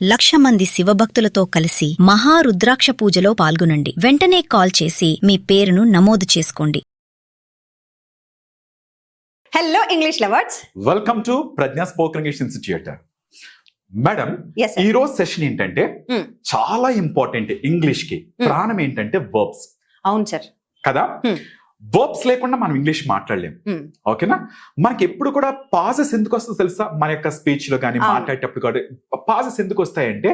1,00,000 మంది శివభక్తులతో కలిసి మహారుద్రాక్ష పూజలో పాల్గొనండి. వెంటనే కాల్ చేసి మీ పేరును నమోదు చేసుకోండి. Hello English lovers, welcome to Pragya spoken English institute. Madam, Yes, sir. ఈ రోజు సెషన్ ఏంటంటే చాలా ఇంపార్టెంట్. ఇంగ్లీష్ కి ప్రాణం ఏంటంటే వర్బ్స్ అవును సార్ కదా. వర్బ్స్ లేకుండా మనం ఇంగ్లీష్ మాట్లాడలేం. ఓకేనా? మనకి ఎప్పుడు కూడా పాజెస్ ఎందుకు వస్తుందో తెలుసా? మన యొక్క స్పీచ్ లో కానీ మాట్లాడేటప్పుడు కూడా పాజెస్ ఎందుకు వస్తాయంటే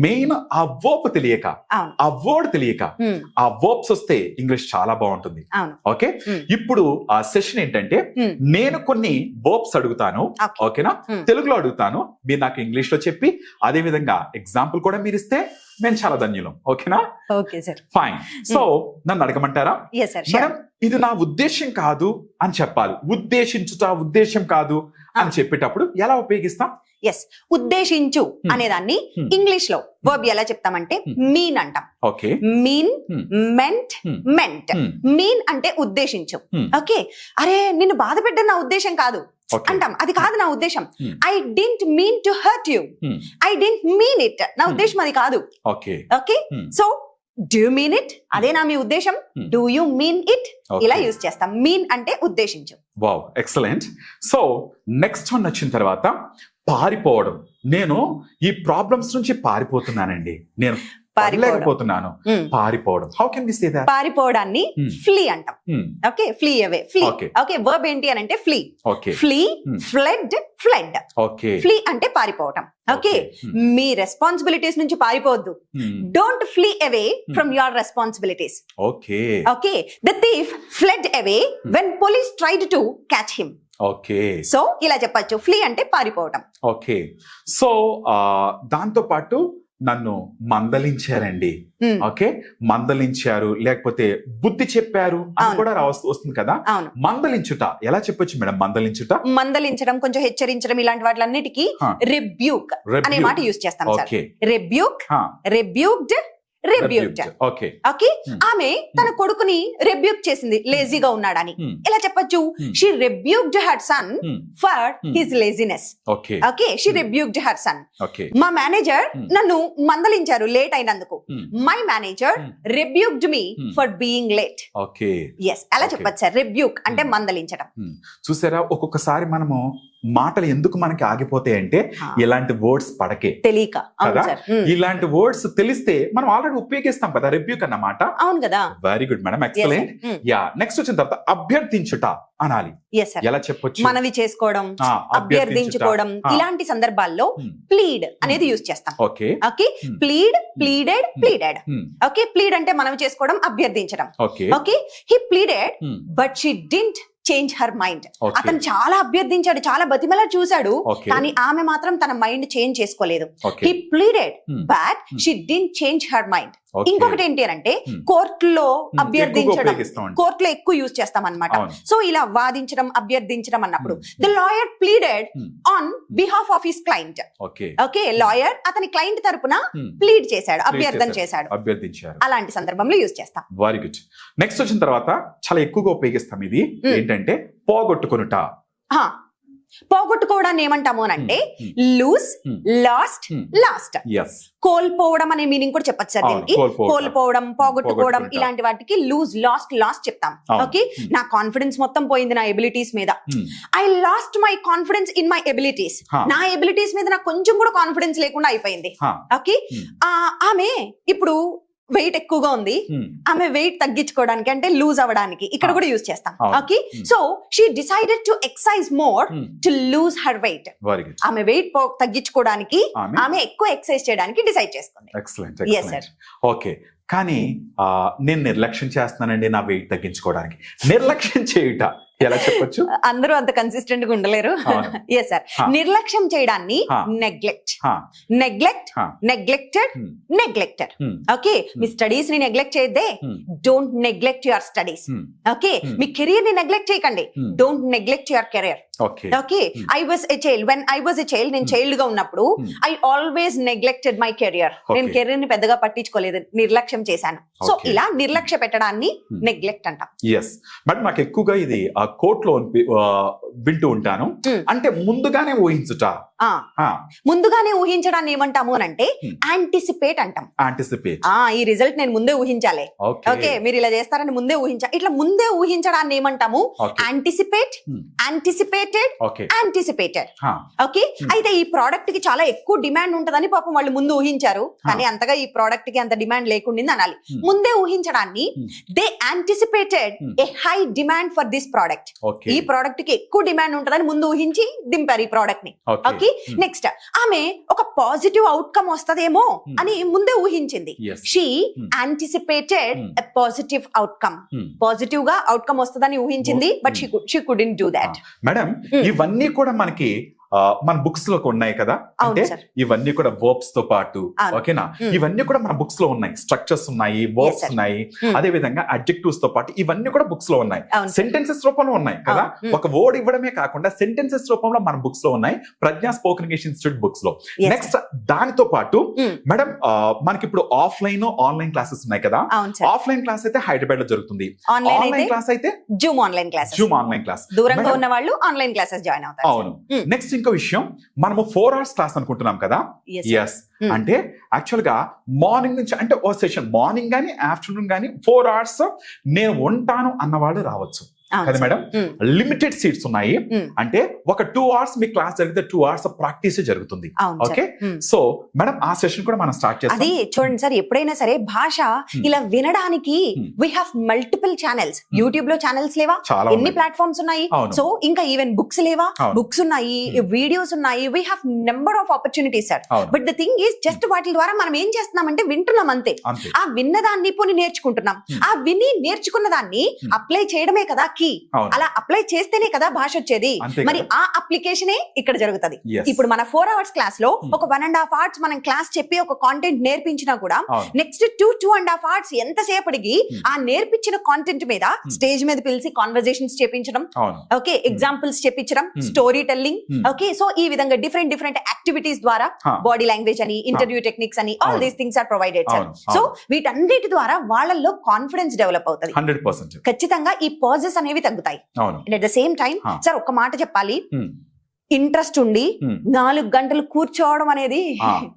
మెయిన్ ఆ వర్బ్ తెలియక, ఆ వర్డ్ తెలియక ఆ వర్బ్స్ వస్తే ఇంగ్లీష్ చాలా బాగుంటుంది. ఓకే, ఇప్పుడు ఆ సెషన్ ఏంటంటే నేను కొన్ని వర్బ్స్ అడుగుతాను. ఓకేనా? తెలుగులో అడుగుతాను, మీరు నాకు ఇంగ్లీష్ లో చెప్పి అదే విధంగా ఎగ్జాంపుల్ కూడా మీరు ఇస్తే మేము చాలా ధన్యులం. ఓకేనా? Okay sir, fine. సో నన్ను అడగమంటారా? మేడం, ఇది నా ఉద్దేశం కాదు అని చెప్పాలి. ఉద్దేశం కాదు అని చెప్పేటప్పుడు ఎలా ఉపయోగిస్తాం? ఎస్, ఉద్దేశించు అనేదాన్ని ఇంగ్లీష్ లో వర్బ్ ఎలా చెప్తామంటే మీన్ అంటాం. Okay, mean, meant, meant. Mean అంటే ఉద్దేశించు. ఓకే, అరే నిన్ను బాధ పెట్టడం నా ఉద్దేశం కాదు అంటాం. అది కాదు నా ఉద్దేశం. I didn't mean to hurt you. I didn't mean it. నా ఉద్దేశం అది కాదు. Okay, okay, so do you mean it? అదేనా మీ ఉద్దేశం? Do you mean it? ఇలా యూజ్ చేస్తాం. మీన్ అంటే ఉద్దేశించు. Wow, excellent. So next one వచ్చిన తర్వాత పారిపోవడం. నేను ఈ ప్రాబ్లమ్స్ నుంచి పారిపోతున్నానండి, నేను పారిపోతున్నాను. పారిపోవడం. How can we say that? పారిపోవడాన్ని ఫ్లీ అంటాం. Okay, flee away. Flee. Okay, verb ఏంటి అని అంటే flee. Flee, fled, fled. Okay, flee అంటే పారిపోవటం. ఓకే, మీ రెస్పాన్సిబిలిటీస్ నుంచి పారిపోవద్దు. Don't flee away from your responsibilities. Okay, okay, the thief fled away when police tried to catch him. Okay, so ఇలా చెప్పచ్చు, ఫ్లీ అంటే పారిపోవటం. ఓకే, సో దాంతో పాటు నన్ను మందలించారండి. ఓకే, మందలించారు లేకపోతే బుద్ధి చెప్పారు అని కూడా వస్తుంది కదా. మందలించుట ఎలా చెప్పొచ్చు మేడం? మందలించడం, కొంచెం హెచ్చరించడం, ఇలాంటి వాటిలన్నిటికీ రిబ్యూక్ అనే మాట యూజ్ చేస్తాం sir. Rebuke, rebuked, rebuked. Okay, ఆమె తన కొడుకుని రిబ్యూక్ చేసింది లేజీగా ఉన్నాడని. ఎలా చెప్పొచ్చు? She rebuked her son for his laziness. Okay, she rebuked her son. మా మేనేజర్ నన్ను మందలించారు లేట్ అయినందుకు. My manager rebuked me for being late. Okay, yes, అలా చెప్పొచ్చు సార్. రిబ్యూక్ అంటే మందలించడం. చూసారా, ఒక్కొక్కసారి మనము మాటలు ఎందుకు మనకి ఆగిపోతాయి అంటే ఇలాంటి వర్డ్స్ పడకే, తెలియక కదా. ఇలాంటి వర్డ్స్ తెలిస్తే మనం ఆల్రెడీ ఉపయోగిస్తాం కదా రిబ్యూక్ అన్నమాట. అవును కదా. Very good madam, excellent. Yeah, next వచ్చిన తర్వాత అభ్యర్థించుట అనాలి. ఎలా చెప్పొచ్చు? మనవి చేసుకోవడం, అభ్యర్థించుకోవడం, ఇలాంటి సందర్భాల్లో ప్లీడ్ అనేది యూజ్ చేస్తాం. Okay, okay, plead, pleaded, pleaded. Okay, plead అంటే మనవి చేసుకోవడం, అభ్యర్థించడం. Okay, he pleaded but she didn't change her mind. అతను చాలా అభ్యర్థించాడు, చాలా బతిమలా చూశాడు, కానీ ఆమె మాత్రం తన మైండ్ చేంజ్ చేసుకోలేదు. He pleaded but she didn't change her mind. ఇంకొకటి ఏంటి అంటే కోర్టులో అభ్యర్థించడం, కోర్టులో ఎక్కువ యూజ్ చేస్తాం అన్నమాట. సో ఇలా వాదించడం, అభ్యర్థించడం అన్నప్పుడు the lawyer pleaded on behalf of his client. Okay, lawyer అతని క్లయింట్ తరపున ప్లీడ్ చేశాడు, అభ్యర్థన చేశాడు, అభ్యర్థించారు. అలాంటి సందర్భంలో యూజ్ చేస్తాం. Very good. నెక్స్ట్ వచ్చిన తర్వాత చాలా ఎక్కువగా ఉపయోగిస్తాం ఇది ఏంటంటే పోగొట్టుకొనుట. పోగొట్టుకోవడాన్ని ఏమంటాము అని అంటే లూజ్, లాస్ట్, లాస్ట్. కోల్పోవడం అనే మీనింగ్ కూడా చెప్పచ్చు సార్ దీనికి. కోల్పోవడం, పోగొట్టుకోవడం, ఇలాంటి వాటికి లూజ్, లాస్ట్, లాస్ట్ చెప్తాం. ఓకే, నా కాన్ఫిడెన్స్ మొత్తం పోయింది నా ఎబిలిటీస్ మీద. I lost my confidence in my abilities. నా ఎబిలిటీస్ మీద నాకు కొంచెం కూడా కాన్ఫిడెన్స్ లేకుండా అయిపోయింది. ఓకే, ఆమె ఇప్పుడు వెయిట్ ఎక్కువగా ఉంది, ఆమె వెయిట్ తగ్గించుకోవడానికి అంటే లూజ్ అవ్వడానికి ఇక్కడ కూడా యూజ్ చేస్తాం. Okay, so she decided to exercise more to lose her weight. ఆమె వెయిట్ తగ్గించుకోవడానికి, ఆమె ఎక్కువ ఎక్సర్సైజ్ చేయడానికి డిసైడ్ చేసుకుంది. ఎక్సలెంట్. ఓకే, కానీ నేను నిర్లక్ష్యం చేస్తున్నానండి నా వెయిట్ తగ్గించుకోవడానికి. నిర్లక్ష్యం చేయుట ఎలా చెప్పొచ్చు? అందరూ అంత కన్సిస్టెంట్ గా ఉండలేరు. ఎస్ సార్, నిర్లక్ష్యం చేయడాన్ని neglect, neglect, neglected, neglected. Okay, మీ స్టడీస్ ని నెగ్లెక్ట్ చేయద్దే, don't neglect your studies. Okay, మీ కెరీర్ ని నెగ్లెక్ట్ చేయకండి, don't neglect your career. Okay, I was a child, when I was a child, నేను చైల్డ్ గా ఉన్నప్పుడు I always neglected my career. నేను కెరీర్ ని పెద్దగా పట్టించుకోలేదు, నిర్లక్ష్యం చేశాను. సో ఇలా నిర్లక్ష్య పెట్టడాన్ని నెగ్లెక్ట్ అంటాం. ఎస్, బట్ మాకు ఎక్కువగా ఇది కోర్టులో వింటూ ఉంటాను. అంటే ముందుగానే ఊహించుట. ముందుగానే ఊహించడాన్ని ఏమంటాము అని అంటే యాంటిసిపేట్ అంటాం. యాంటిసిపేట్. ఈ రిజల్ట్ నేను ముందే ఊహించాలి, ఓకే మీరు ఇలా చేస్తారని ముందే ఊహించాలి, ఇట్లా ముందే ఊహించడాన్ని ఏమంటాము యాంటిసిపేట్, యాంటిసిపేటెడ్, యాంటిసిపేటెడ్. ఓకే, అయితే ఈ ప్రోడక్ట్ కి చాలా ఎక్కువ డిమాండ్ ఉంటదని పాపం వాళ్ళు ముందు ఊహించారు, కానీ అంతగా ఈ ప్రోడక్ట్ కి అంత డిమాండ్ లేకుండా అనాలి. ముందే ఊహించడాన్ని they anticipated a high demand for this product. ఈ ప్రోడక్ట్ కి ఎక్కువ డిమాండ్ ఉంటదని ముందు ఊహించి దింపారు ఈ ప్రోడక్ట్ ని. ఓకే, నెక్స్ట్ ఆమె ఒక పాజిటివ్ అవుట్కమ్ వస్తదేమో అని ముందే ఊహించింది. She anticipated a positive outcome. Positive గా అవుట్కమ్ వస్తదని ఊహించింది, but she couldn't do that. Madam, ఇవన్నీ కూడా మనకి మన బుక్స్ లో ఉన్నాయి కదా, అంటే ఇవన్నీ కూడా వర్బ్స్ తో పాటు, ఓకేనా, ఇవన్నీ కూడా మన బుక్స్ లో ఉన్నాయి. స్ట్రక్చర్స్ ఉన్నాయి, వర్బ్స్ ఉన్నాయి, అదే విధంగా అడ్జెక్టివ్స్ తో పాటు ఇవన్నీ కూడా బుక్స్ లో ఉన్నాయి. సెంటెన్సెస్ రూపంలో ఉన్నాయి కదా, ఒక వర్డ్ ఇవ్వడమే కాకుండా సెంటెన్సెస్ రూపంలో మన బుక్స్ లో ఉన్నాయి, ప్రజ్ఞా స్పోకెన్ ఇంగ్లీష్ ఇన్స్టిట్యూట్ బుక్స్ లో. నెక్స్ట్ దానితో పాటు మేడం, మనకి ఇప్పుడు ఆఫ్లైన్ ఆన్లైన్ క్లాసెస్ ఉన్నాయి కదా. ఆఫ్లైన్ క్లాస్ అయితే హైదరాబాద్ లో జరుగుతుంది, ఆన్లైన్ క్లాస్ అయితే Zoom online class. Zoom online class దూరంగా ఉన్న వాళ్ళు ఆన్లైన్ క్లాసెస్ జాయిన్ అవుతారు. అవును. నెక్స్ట్ ఇంకో విషయం, మనము 4 hours క్లాస్ అనుకుంటున్నాం కదా. ఎస్, అంటే యాక్చువల్ గా మార్నింగ్ నుంచి, అంటే ఓ సెషన్ మార్నింగ్ గానీ ఆఫ్టర్నూన్ గానీ 4 hours నేను ఉంటాను అన్నవాళ్ళు రావచ్చు కదా మేడం. లిమిటెడ్ సీట్స్ ఉన్నాయి, అంటే ఒక 2 hours మీ క్లాస్ జరిగితే 2 hours ప్రాక్టీస్ జరుగుతుంది. ఓకే, సో మేడం ఆ సెషన్ కూడా మనం స్టార్ట్ చేస్తాం. అది చూడండి సార్, ఎప్పుడైనా సరే భాష ఇలా వినడానికి we have multiple channels. YouTube లో ఛానల్స్ లేవా, ఎన్ని ప్లాట్ఫామ్స్ ఉన్నాయి. సో ఇంకా ఈవెన్ బుక్స్ లేవా, బుక్స్ ఉన్నాయి, వీడియోస్ ఉన్నాయి, we have number of opportunities sir. But the thing is just వాటి ద్వారా మనం ఏం చేస్తున్నామంటే వింటున్నాం అంతే. ఆ విన్నదాన్ని పోని నేర్చుకుంటున్నాం, ఆ విని నేర్చుకున్న దాన్ని అప్లై చేయడమే కదా కీ. అలా అప్లై చేస్తేనే కదా భాష వచ్చేది. మరి ఆ అప్లికేషనే ఇక్కడ జరుగుతుంది. ఇప్పుడు మన 4 hours క్లాస్ లో ఒక 1.5 hours మనం క్లాస్ చెప్పి ఒక కాంటెంట్ నేర్పించినా కూడా నెక్స్ట్ 2.5 hours ఎంతసేపటికి ఆ నేర్పించిన కాంటెంట్ మీద స్టేజ్ మీద పిలిచి కాన్వర్జేషన్స్ చేపించడం, ఓకే, ఎగ్జాంపుల్స్ చెప్పించడం, స్టోరీ టెల్లింగ్. ఓకే, సో ఈ విధంగా డిఫరెంట్ డిఫరెంట్ యాక్టివిటీస్ ద్వారా బాడీ లాంగ్వేజ్ అని, ఇంటర్వ్యూ టెక్నిక్స్ అని, all these things are provided sir. So వీటన్నిటి ద్వారా వాళ్ళల్లో కాన్ఫిడెన్స్ డెవలప్ అవుతుంది. 100% ఖచ్చితంగా ఈ పాజెస్ అనేవి తగ్గుతాయి. At the same time sir ఒక్క మాట చెప్పాలి, ఇంట్రెస్ట్ ఉండి 4 గంటలు కూర్చోవడం అనేది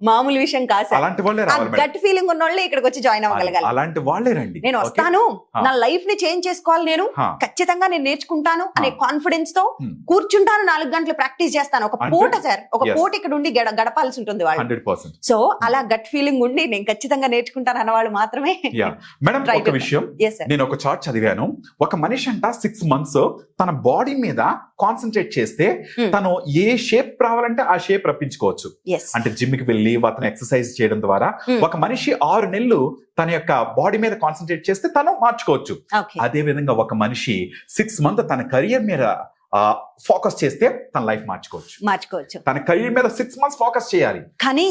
మామూలు విషయం కాదు సార్. గట్ ఫీలింగ్ ఉన్న వాళ్ళే ఇక్కడికి వచ్చి జాయిన్ అవ్వగలగాలి. అలాంటి వాళ్ళే రండి, నేను వస్తాను, నా లైఫ్ ని చేంజ్ చేసుకోవాలి, నేను ఖచ్చితంగా నేను నేర్చుకుంటాను అనే కాన్ఫిడెన్స్ తో కూర్చుంటాను, 4 గంటలు ప్రాక్టీస్ చేస్తాను. ఒక పూట సార్, ఒక పూట ఇక్కడ ఉండి గడపాల్సి ఉంటుంది వాళ్ళు. 100%. సో అలా గట్ ఫీలింగ్ ఉండి నేను ఖచ్చితంగా నేర్చుకుంటాను అన్న వాళ్ళు మాత్రమే. మేడం, ఒక విషయం, నేను ఒక చార్ట్ చదివాను. ఒక మనిషి అంట 6 months తన బాడీ మీద కాన్సన్ట్రేట్ చేస్తే తను ఏ షేప్ రావాలంటే ఆ షేప్ రప్పించుకోవచ్చు. అంటే జిమ్ కి వెళ్ళి అతను ఎక్సర్సైజ్ చేయడం ద్వారా ఒక మనిషి 6 నెలలు తన యొక్క బాడీ మీద కాన్సన్ట్రేట్ చేస్తే తను మార్చుకోవచ్చు. అదే విధంగా ఒక మనిషి 6 months తన కెరియర్ మీద ఫోకస్ చేస్తే తన లైఫ్ మార్చుకోవచ్చు. తన కెరీర్ మీద 6 months ఫోకస్ చేయాలి. కానీ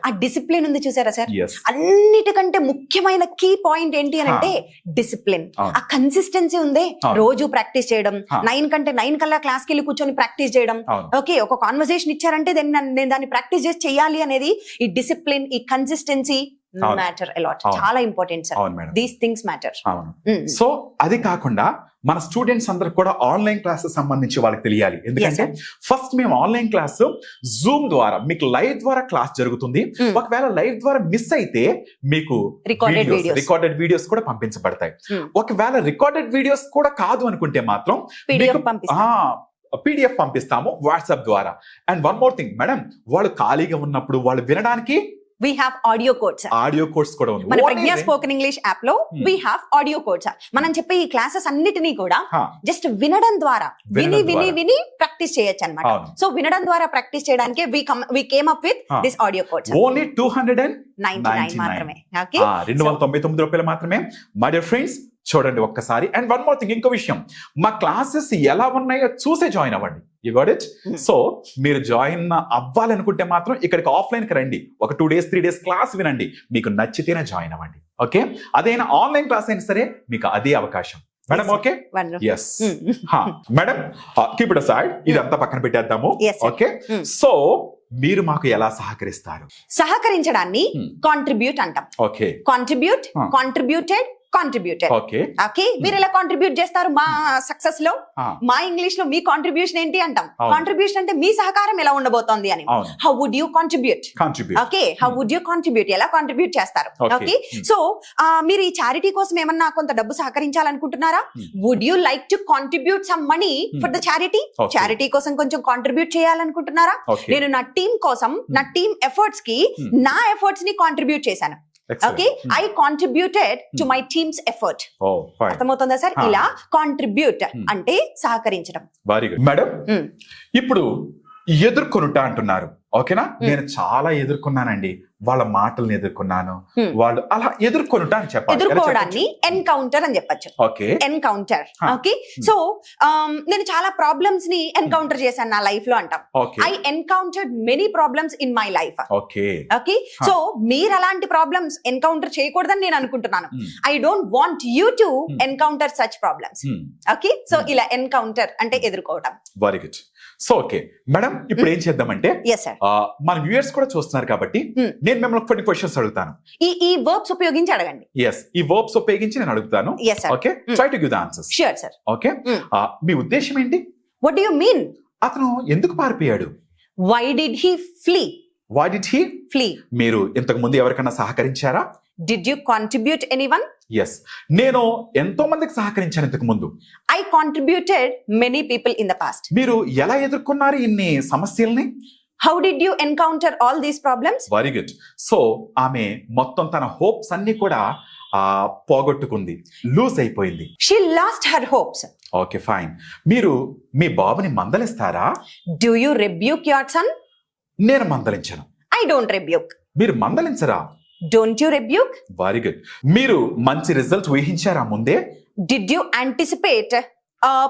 ఆ డిసిప్లిన్ ఉంది చూసారా సార్, అన్నిటికంటే ముఖ్యమైన కీ పాయింట్ ఏంటి అని అంటే డిసిప్లిన్. ఆ కన్సిస్టెన్సీ ఉంది, రోజు ప్రాక్టీస్ చేయడం, 9 కల్లా క్లాస్ కి వెళ్ళి కూర్చొని ప్రాక్టీస్ చేయడం. ఓకే, ఒక కాన్వర్సేషన్ ఇచ్చారంటే నేను దాన్ని ప్రాక్టీస్ చేసి చెయ్యాలి అనేది, ఈ డిసిప్లిన్, ఈ కన్సిస్టెన్సీ మ్యాటర్ అలాట్, చాలా important sir. These things matter. So అది కాకుండా మన స్టూడెంట్స్ అందరు కూడా ఆన్లైన్ క్లాసెస్ సంబంధించి వాళ్ళకి తెలియాలి. ఎందుకంటే ఫస్ట్ మేము ఆన్లైన్ క్లాస్ జూమ్ ద్వారా మీకు లైవ్ ద్వారా క్లాస్ జరుగుతుంది. ఒకవేళ లైవ్ ద్వారా మిస్ అయితే మీకు రికార్డెడ్ వీడియోస్ కూడా పంపించబడతాయి. ఒకవేళ రికార్డెడ్ వీడియోస్ కూడా కాదు అనుకుంటే మాత్రం PDF పంపిస్తాము వాట్సాప్ ద్వారా. And one more thing madam, వాళ్ళు ఖాళీగా ఉన్నప్పుడు వాళ్ళు వినడానికి we have audio codes. Audio codes కూడా ఉంది మన ప్రజ్ఞా స్పోకెన్ ఇంగ్లీష్ యాప్ లో we have audio codes. మనం చెప్పే ఈ క్లాసెస్ అన్నిటినీ కూడా జస్ట్ వినడం ద్వారా విని ప్రాక్టీస్ చేయొచ్చు అన్నమాట. సో వినడం ద్వారా ప్రాక్టీస్ చేయడానికి we came up with this audio codes. Only 299 మాత్రమే. ఓకే, 299 రూపాయలు మాత్రమే. మై డియర్ ఫ్రెండ్స్, చూడండి ఒక్కసారి. అండ్ వన్ మోర్ థింగ్, ఇంకో విషయం, మా క్లాసెస్ ఎలా ఉన్నాయో చూసే జాయిన్ అవ్వండి. You got it. సో మీరు జాయిన్ అవ్వాలనుకుంటే మాత్రం ఇక్కడికి ఆఫ్లైన్ కి రండి, ఒక 2 days 3 days క్లాస్ వినండి, మీకు నచ్చితేనే జాయిన్ అవ్వండి. ఓకే, అదైనా ఆన్లైన్ క్లాస్ అయినా సరే మీకు అదే అవకాశం madam. Okay, yes madam, keep it aside, ఇదంతా పక్కన పెట్టేద్దాము. ఓకే, సో మీరు మాకు ఎలా సహకరిస్తారు? సహకరించడాన్ని కాంట్రిబ్యూట్ అంటాం. Okay, contribute, contributed, contributed. Okay okay, మీరు ఎలా కాంట్రిబ్యూట్ చేస్తారు మా సక్సెస్ లో? మా ఇంగ్లీష్ లో మీ కాంట్రిబ్యూషన్ ఏంటి అంటాం. కాంట్రిబ్యూషన్ అంటే మీ సహకారం ఎలా ఉండబోతోంది అని. How would you contribute? Okay, how would you contribute, ఎలా కాంట్రిబ్యూట్ చేస్తారు? ఓకే, సో మీరు ఈ చారిటీ కోసం ఏమన్నా కొంత డబ్బు సహకరించాలనుకుంటున్నారా? Would you like to contribute some money for the charity? Charity కోసం కొంచెం కాంట్రిబ్యూట్ చేయాలనుకుంటున్నారా? నేను నా టీం కోసం, నా టీం ఎఫర్ట్స్ కి నా ఎఫర్ట్స్ ని కాంట్రిబ్యూట్ చేశాను. Okay, I contributed to my teams effort. అర్థమవుతుందా సార్? ఇలా కాంట్రిబ్యూట్ అంటే సహకరించడం. Very good madam. ఇప్పుడు ఎదుర్కొనుట అంటున్నారు, ఓకేనా? నేను చాలా ఎదుర్కొన్నానండి, వాళ్ళ మాటల్ని ఎదుర్కొన్నాను, వాళ్ళు అలా ఎదుర్కొనుట అని చెప్పాలి. ఎదుర్కోవడాన్ని ఎన్కౌంటర్ అని చెప్పచ్చు. Okay, encounter. ఓకే, సో నేను చాలా ప్రాబ్లమ్స్ ని ఎన్కౌంటర్ చేశాను నా లైఫ్ లో అంటాం. I encountered many problems in my life. Okay, okay, so మీరు అలాంటి ప్రాబ్లమ్స్ ఎన్కౌంటర్ చేయకూడదని నేను అనుకుంటున్నాను. I don't want you to encounter such problems. Okay, so ఇలా ఎన్కౌంటర్ అంటే ఎదుర్కోవడం. Very good. So okay madam, ఇప్పుడు ఏం చేద్దామంటే మన వ్యూయర్స్ కూడా చూస్తున్నారు కాబట్టి నేను మిమ్మల్ని కొన్ని క్వశ్చన్స్ అడుగుతాను. ఈ వర్బ్స్ ఉపయోగించి అడగండి. ఈ వర్బ్స్ ఉపయోగించి నేను అడుగుతాను. Okay, try to give the answers. Sure sir. Okay, మీ ఉద్దేశం ఏంటి? What do you mean? అతను ఎందుకు పారిపోయాడు? Why did he flee? Why did he flee? మీరు ఇంతకు ముందు ఎవరికైనా సహకరించారా? Did you contribute anyone? Yes. నేను ఎంతో మందికి సహకరించాను ఇంతకు ముందు. I contributed many people in the past. మీరు ఎలా ఎదుర్కొన్నారు ఇన్ని సమస్యల్ని? How did you encounter all these problems? Very good. So ఆమె మొత్తం తన హోప్స్ అన్ని కూడా పోగొట్టుకుంది, లూజ్ అయిపోయింది. She lost her hopes. Okay, fine. మీరు మీ బాబుని మందలిస్తారా? Do you rebuke your son? నేను మందలించను. I don't rebuke. మీరు మందలించరా? Don't you rebuke? Very good. మీరు మంచి రిజల్ట్ ఊహించారా ముందే? Did you anticipate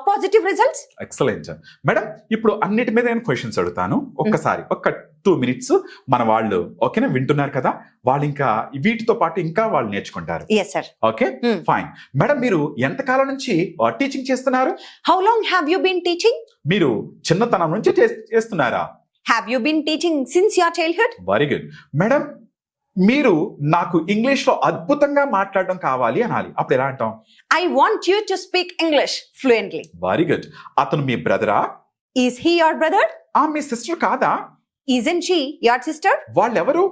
positive results? Excellent madam. ఇప్పుడు అన్నిటి మీద నేను క్వశ్చన్స్ అడుగుతాను. ఒక్కసారి ఒక 2 minutes మన వాళ్ళు ఓకేనా వింటున్నారు కదా, వాళ్ళు ఇంకా వీటితో పాటు ఇంకా వాళ్ళు నేర్చుకుంటారు. yes sir. Okay, fine. Madam, మీరు ఎంతకాలం నుంచి టీచింగ్ చేస్తున్నారు? How long have you been teaching? మీరు చిన్నతనం నుంచి చేస్తున్నారా? Have you been teaching since your childhood? Very good. Madam, మీరు నాకు ఇంగ్లీష్ లో అద్భుతంగా మాట్లాడడం కావాలి అనాలి, అప్పుడు ఎలా అంటాం? I want you to speak English fluently. Very good. అతను మీ బ్రదరా? Is he your brother? Me sister కాదా? Isn't she your sister? వాళ్ళెవరు?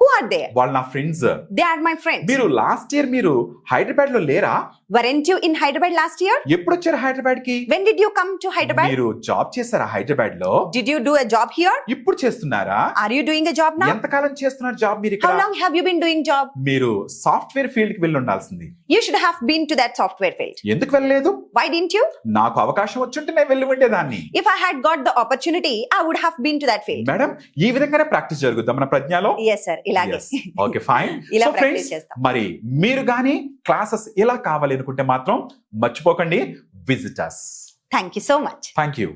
Who are they? వాళ్ళు నా friends. They are my friends. మీరు లాస్ట్ ఇయర్ మీరు హైదరాబాద్ లో లేరా? Weren't you in Hyderabad last year? ఎప్పుడు వచ్చారు హైదరాబాద్ కి? When did you come to Hyderabad? మీరు జాబ్ చేశారా హైదరాబాద్ లో? Did you do a job here? ఇప్పుడు చేస్తున్నారా? Are you doing a job now? ఎంతకాలం చేస్తున్నారు జాబ్ మీరు ఇక్కడ? How long have you been doing job? మీరు సాఫ్ట్వేర్ ఫీల్డ్ కి వెళ్ళి ఉండాల్సింది. You should have been to that software field. ఎందుకు వెళ్ళలేదు? Why didn't you? నాకు అవకాశం వచ్చుంటే నేను వెళ్ళి ఉండేదాన్ని. If I had got the opportunity, I would have been to that field. Madam, ఈ విధంగానే ప్రాక్టీస్ జరుగుద్దా మన ప్రజ్ఞలో? Yes sir, ఇలాగే. Okay, fine. ఇలా సో ప్రాక్టీస్ ఫ్రెండ్స్, చేస్తాం. మరి మీరు గానీ క్లాసెస్ ఇలా కావాలి అనుకుంటే మాత్రం మర్చిపోకండి, visit us. Thank you so much. Thank you.